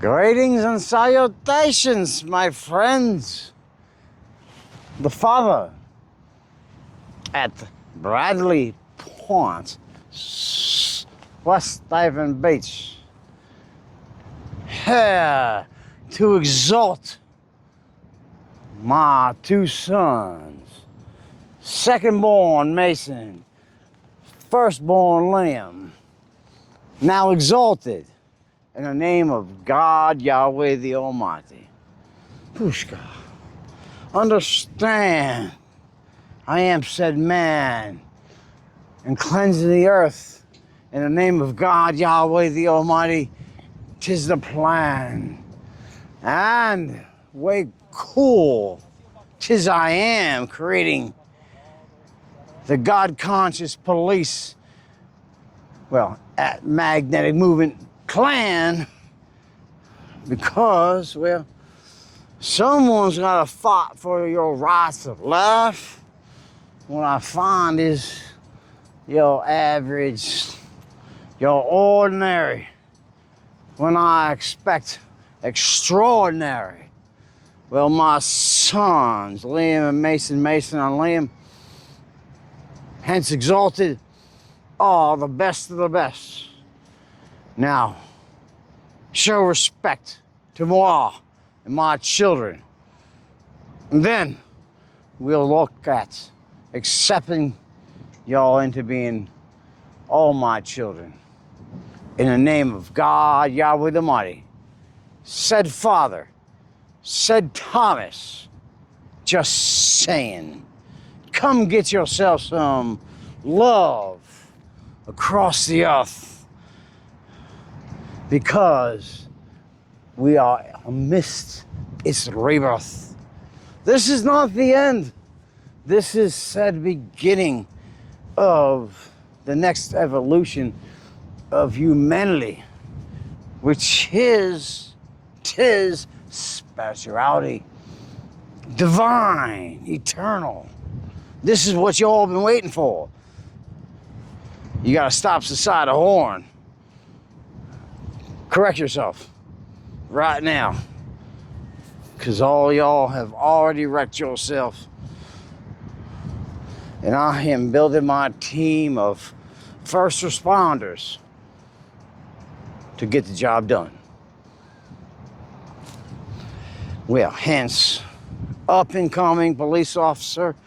Greetings and salutations, my friends. The father at Bradley Point, West Diamond Beach, here to exalt my two sons, second-born Mason, first-born Liam, now exalted in the name of God, Yahweh the Almighty. Pushka. Understand, I am said man, and cleansing the earth in the name of God, Yahweh the Almighty. 'Tis the plan. And way cool, 'tis I am creating the God-conscious police, well, at Magnetic Movement Clan, because, well, someone's got to fight for your rights of life. What I find is your average, your ordinary, when I expect extraordinary. Well, my sons, Liam and Mason, Mason and Liam, hence exalted, are the best of the best. Now, show respect to moi and my children. And then we'll look at accepting y'all into being all my children. In the name of God, Yahweh the Mighty, said Father, said Thomas, just saying, come get yourself some love across the earth, because we are amidst its rebirth. This is not the end. This is said beginning of the next evolution of humanity, which is, 'tis spirituality, divine, eternal. This is what you all been waiting for. You gotta stop beside a horn. Correct yourself right now, because all y'all have already wrecked yourself. And I am building my team of first responders to get the job done. Well, hence, up and coming police officer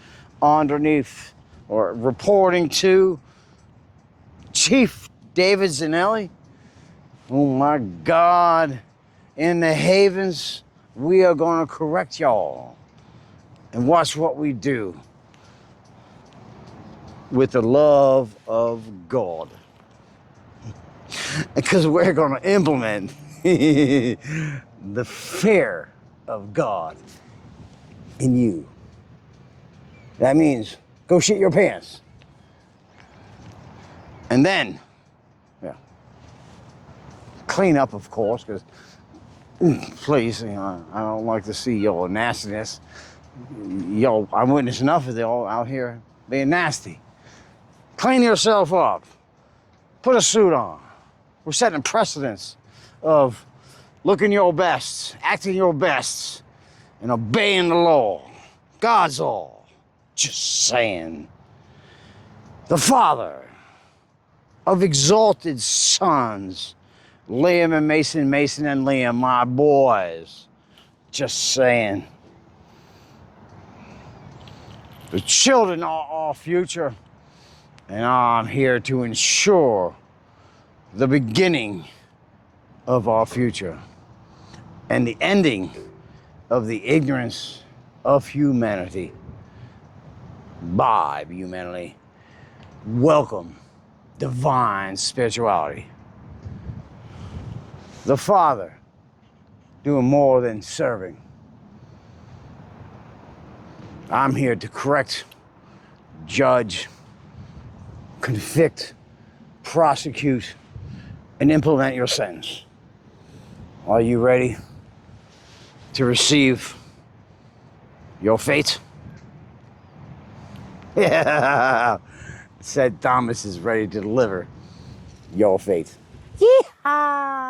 underneath or reporting to Chief David Zanelli. Oh my God, in the havens, we are going to correct y'all. And watch what we do with the love of God. Because we're going to implement the fear of God in you. That means go shit your pants. And then, clean up, of course, because, please, you know, I don't like to see your nastiness. Yo, I witnessed enough of y'all out here being nasty. Clean yourself up. Put a suit on. We're setting precedents of looking your best, acting your best, and obeying the law. God's law. Just saying. The father of exalted sons, Liam and Mason, Mason and Liam, my boys. Just saying. The children are our future, and I'm here to ensure the beginning of our future and the ending of the ignorance of humanity by humanity. Welcome, divine spirituality. The Father doing more than serving. I'm here to correct, judge, convict, prosecute, and implement your sentence. Are you ready to receive your fate? Yeah, said Thomas is ready to deliver your fate. Yeehaw!